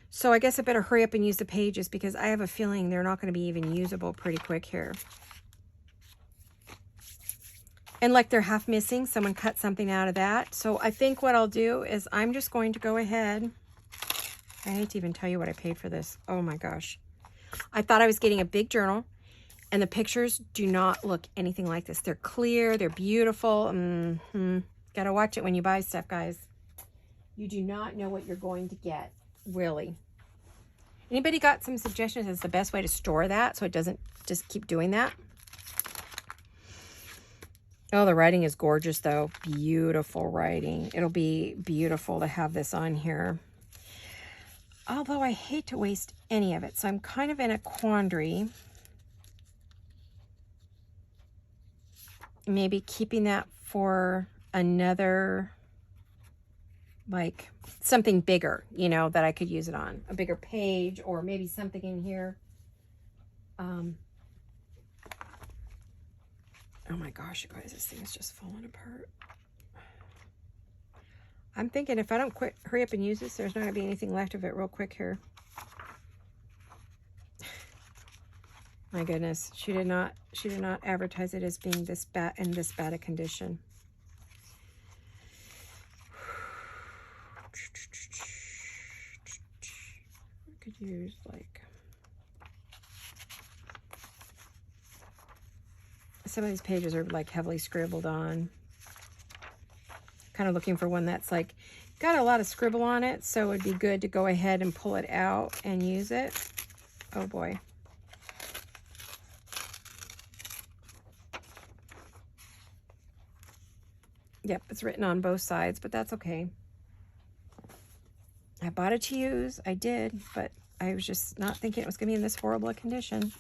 So I guess I better hurry up and use the pages because I have a feeling they're not going to be even usable pretty quick here. And like they're half missing, someone cut something out of that. So I think what I'll do is I'm just going to go ahead. I hate to even tell you what I paid for this. Oh my gosh. I thought I was getting a big journal, and the pictures do not look anything like this. They're clear, they're beautiful. Gotta watch it when you buy stuff, guys. You do not know what you're going to get, really. Anybody got some suggestions as the best way to store that so it doesn't just keep doing that? Oh, the writing is gorgeous, though. Beautiful writing. It'll be beautiful to have this on here. Although I hate to waste any of it, so I'm kind of in a quandary. Maybe keeping that for another, like, something bigger, you know, that I could use it on. A bigger page, or maybe something in here. Oh my gosh, you guys, this thing is just falling apart. I'm thinking if I don't hurry up and use this, there's not going to be anything left of it real quick here. My goodness, she did not advertise it as being this bad, in this bad a condition. I could use like some of these pages are like heavily scribbled on. Kind of looking for one that's like got a lot of scribble on it, so it would be good to go ahead and pull it out and use it. Oh boy. Yep, it's written on both sides, but that's okay. I bought it to use. I did, but I was just not thinking it was going to be in this horrible a condition.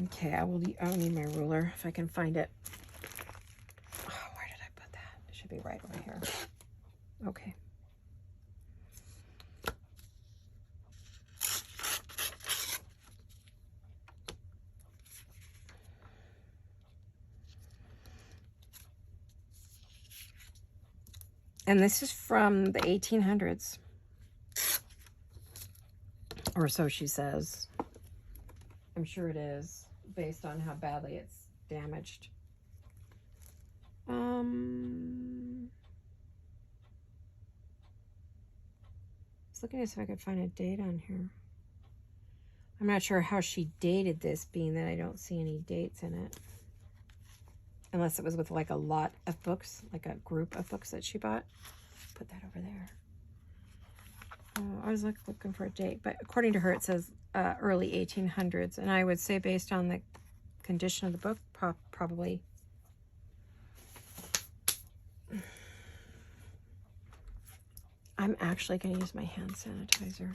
Okay, I'll need my ruler if I can find it. Oh, where did I put that? It should be right over here. Okay. And this is from the 1800s. Or so she says. I'm sure it is, based on how badly it's damaged. I was looking to see if I could find a date on here. I'm not sure how she dated this, being that I don't see any dates in it. Unless it was with like a lot of books, like a group of books that she bought. Put that over there. I was looking for a date, but according to her, it says early 1800s, and I would say based on the condition of the book, probably. I'm actually going to use my hand sanitizer.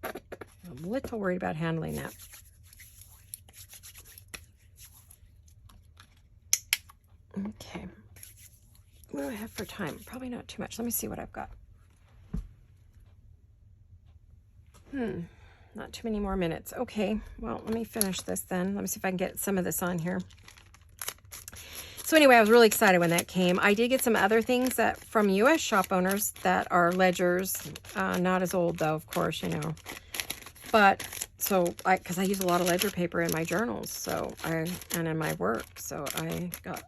I'm a little worried about handling that. Okay. What do I have for time? Probably not too much. Let me see what I've got. Not too many more minutes. Okay, well, let me finish this then. Let me see if I can get some of this on here. So anyway, I was really excited when that came. I did get some other things that from U.S. shop owners that are ledgers. Not as old, though, of course, you know. But, so, because I use a lot of ledger paper in my journals, and in my work. So I got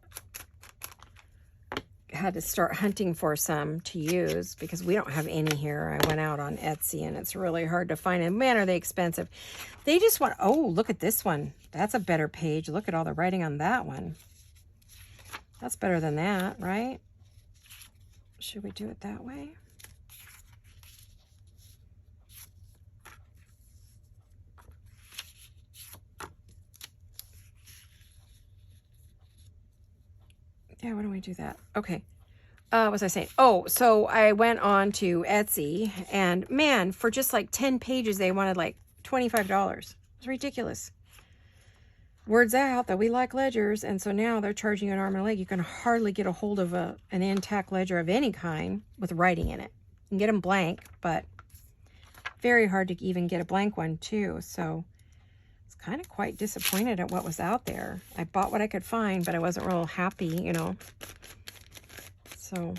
had to start hunting for some to use because we don't have any here. I went out on Etsy and it's really hard to find. And man, are they expensive. They just want, oh, look at this one. That's a better page. Look at all the writing on that one. That's better than that, right? Should we do it that way? Yeah, why don't we do that? Okay. What was I saying? Oh, so I went on to Etsy and man, for just like 10 pages, they wanted like $25. It's ridiculous. Word's out that we like ledgers, and so now they're charging an arm and a leg. You can hardly get a hold of an intact ledger of any kind with writing in it. You can get them blank, but very hard to even get a blank one too. So it's kind of quite disappointed at what was out there. I bought what I could find, but I wasn't real happy, you know. So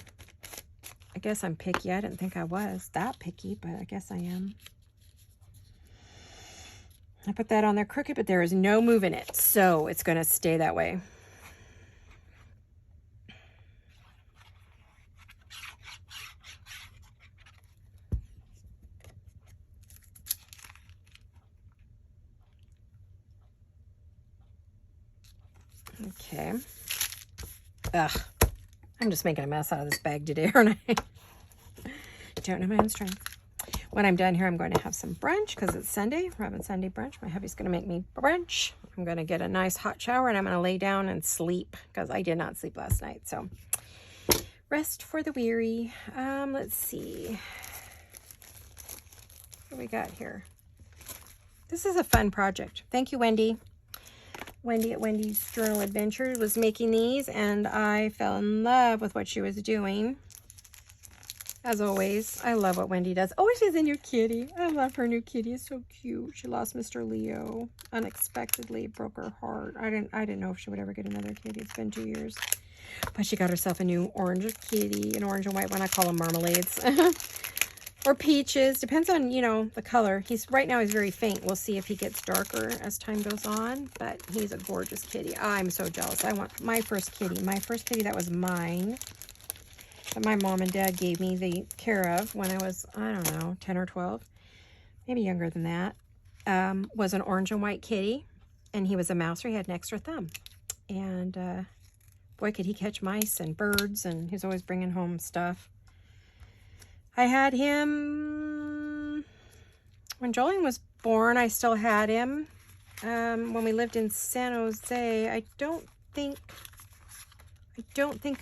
I guess I'm picky. I didn't think I was that picky, but I guess I am. I put that on there crooked, but there is no move in it, so it's going to stay that way. Okay. Ugh. I'm just making a mess out of this bag today, aren't I? Don't know my own strength. When I'm done here, I'm going to have some brunch because it's Sunday. We're having Sunday brunch. My hubby's going to make me brunch. I'm going to get a nice hot shower and I'm going to lay down and sleep because I did not sleep last night. So rest for the weary. Let's see. What do we got here? This is a fun project. Thank you, Wendy. Wendy at Wendy's Journal Adventures was making these and I fell in love with what she was doing. As always, I love what Wendy does. Oh, she's a new kitty. I love her new kitty. It's so cute. She lost Mr. Leo unexpectedly. It broke her heart. I didn't know if she would ever get another kitty. It's been 2 years. But she got herself a new orange kitty, an orange and white one. I call them marmalades. Or peaches. Depends on, you know, the color. Right now he's very faint. We'll see if he gets darker as time goes on. But he's a gorgeous kitty. I'm so jealous. I want my first kitty. My first kitty that was mine, that my mom and dad gave me the care of when I was, I don't know, 10 or 12, maybe younger than that, was an orange and white kitty, and he was a mouser. He had an extra thumb, and boy, could he catch mice and birds, and he was always bringing home stuff. I had him when Jolene was born. I still had him when we lived in San Jose. I don't think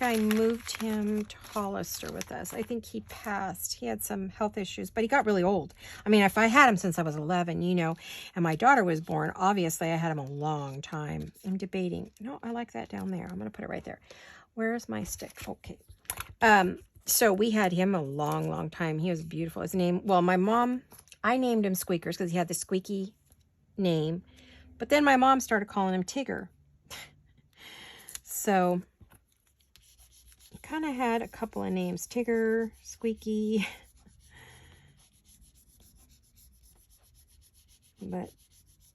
I moved him to Hollister with us. I think he passed. He had some health issues, but he got really old. I mean, if I had him since I was 11, you know, and my daughter was born, obviously I had him a long time. I'm debating. No, I like that down there. I'm going to put it right there. Where's my stick? Okay. So we had him a long, long time. He was beautiful. His name, well, my mom, I named him Squeakers because he had the squeaky name. But then my mom started calling him Tigger. So kind of had a couple of names, Tigger, Squeaky, but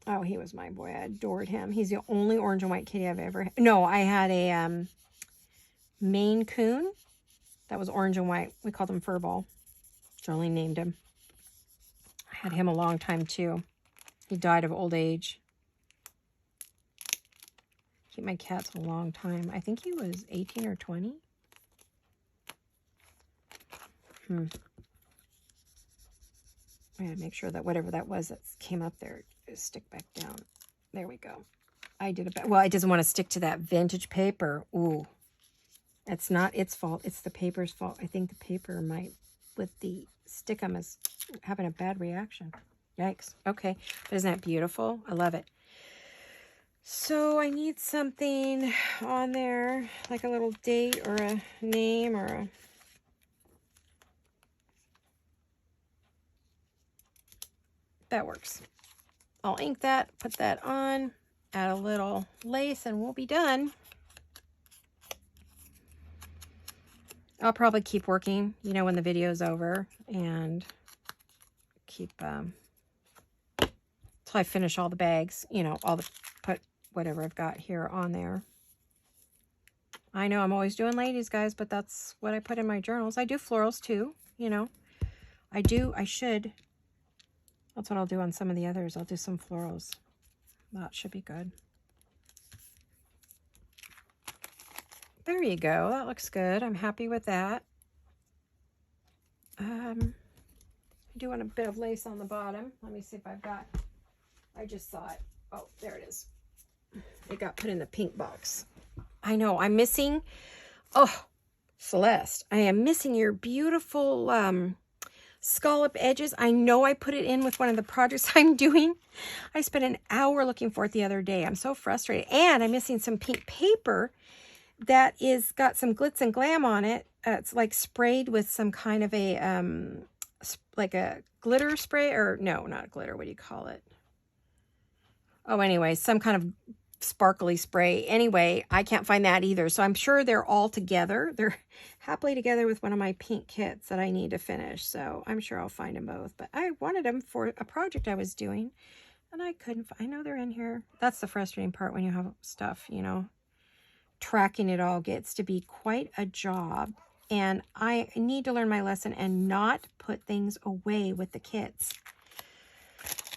oh, he was my boy. I adored him. He's the only orange and white kitty I've ever had. No, I had a Maine Coon that was orange and white. We called him Furball. Jolene named him. I had him a long time too. He died of old age. Keep my cats a long time. I think he was 18 or 20. I gotta make sure that whatever that was that came up there is stick back down. There we go. I did it. Well, it doesn't want to stick to that vintage paper. Ooh, it's not its fault. It's the paper's fault. I think the paper might, with the stickum, is having a bad reaction. Yikes. Okay, but isn't that beautiful? I love it. So I need something on there, like a little date or a name or a... That works. I'll ink that, put that on, add a little lace, and we'll be done. I'll probably keep working, you know, when the video's over, and keep till I finish all the bags, you know, all the, put whatever I've got here on there. I know I'm always doing ladies, guys, but that's what I put in my journals. I do florals too, you know. I should. That's what I'll do on some of the others. I'll do some florals. That should be good. There you go. That looks good. I'm happy with that. I do want a bit of lace on the bottom. Let me see if I've got, I just saw it. Oh, there it is. It got put in the pink box. I know, I'm missing, oh, Celeste, I am missing your beautiful scallop edges. I know I put it in with one of the projects I'm doing. I spent an hour looking for it the other day. I'm so frustrated. And I'm missing some pink paper that is got some glitz and glam on it. It's like sprayed with some kind of a, like a glitter spray, or no, not glitter. What do you call it? Oh, anyway, some kind of sparkly spray. Anyway, I can't find that either. So I'm sure they're all together. They're happily together with one of my pink kits that I need to finish. So I'm sure I'll find them both. But I wanted them for a project I was doing, and I couldn't. I know they're in here. That's the frustrating part when you have stuff, you know. Tracking it all gets to be quite a job. And I need to learn my lesson and not put things away with the kits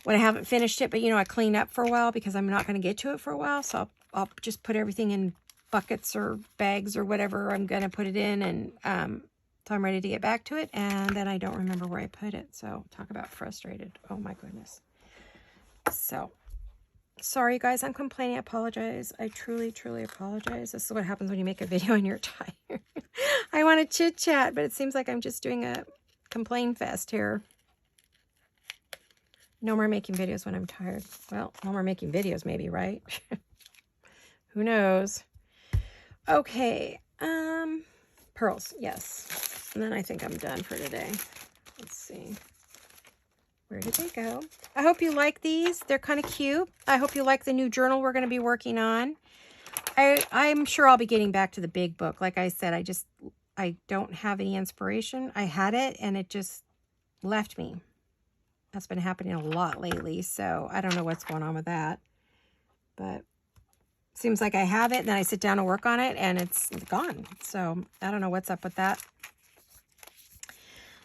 when I haven't finished it. But, you know, I clean up for a while because I'm not going to get to it for a while. So I'll just put everything in buckets or bags or whatever I'm going to put it in. And so I'm ready to get back to it. And then I don't remember where I put it. So talk about frustrated. Oh, my goodness. So sorry, you guys. I'm complaining. I apologize. I truly, truly apologize. This is what happens when you make a video and you're tired. I want to chit-chat, but it seems like I'm just doing a complain fest here. No more making videos when I'm tired. Well, no more making videos maybe, right? Who knows? Okay. Pearls, yes. And then I think I'm done for today. Let's see. Where did they go? I hope you like these. They're kind of cute. I hope you like the new journal we're going to be working on. I'm sure I'll be getting back to the big book. Like I said, I don't have any inspiration. I had it and it just left me. That's been happening a lot lately, so I don't know what's going on with that. But it seems like I have it, and then I sit down and work on it, and it's gone. So I don't know what's up with that.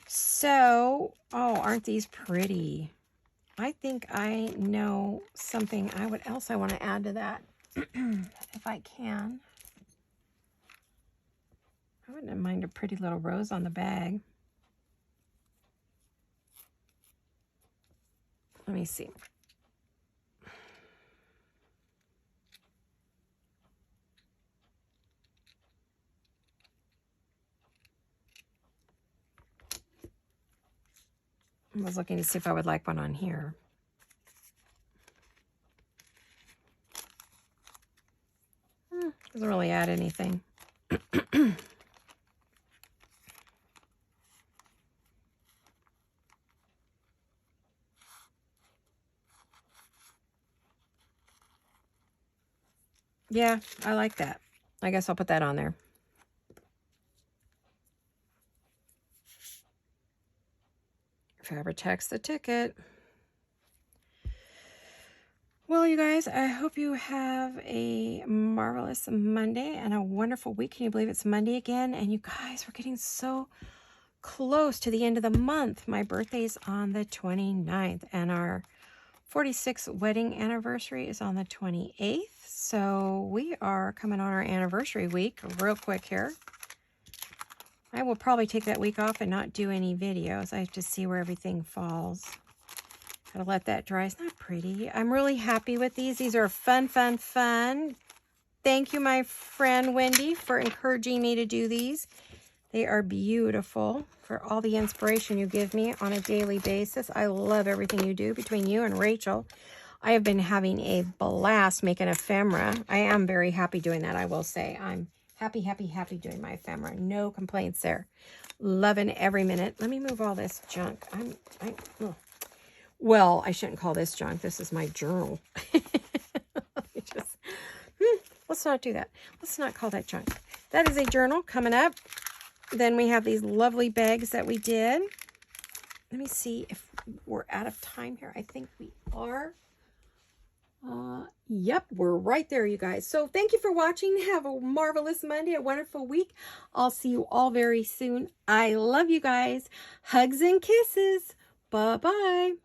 So, oh, aren't these pretty? I think I know something else I want to add to that, if I can. I wouldn't mind a pretty little rose on the bag. Let me see. I was looking to see if I would like one on here. Doesn't really add anything. Yeah, I like that. I guess I'll put that on there. Fabri-Tac the ticket. Well, you guys, I hope you have a marvelous Monday and a wonderful week. Can you believe it's Monday again? And you guys, we're getting so close to the end of the month. My birthday's on the 29th, and our 46th wedding anniversary is on the 28th. So we are coming on our anniversary week real quick here. I will probably take that week off and not do any videos. I have to see where everything falls. Gotta let that dry. It's not pretty. I'm really happy with these. These are fun, fun, fun. Thank you, my friend Wendy, for encouraging me to do these. They are beautiful, for all the inspiration you give me on a daily basis. I love everything you do between you and Rachel. I have been having a blast making ephemera. I am very happy doing that, I will say. I'm happy, happy, happy doing my ephemera. No complaints there. Loving every minute. Let me move all this junk. Well, I shouldn't call this junk. This is my journal. Let's not do that. Let's not call that junk. That is a journal coming up. Then we have these lovely bags that we did. Let me see if we're out of time here. I think we are. Yep, we're right there, you guys. So thank you for watching. Have a marvelous Monday, a wonderful week. I'll see you all very soon. I love you guys. Hugs and kisses. Bye-bye.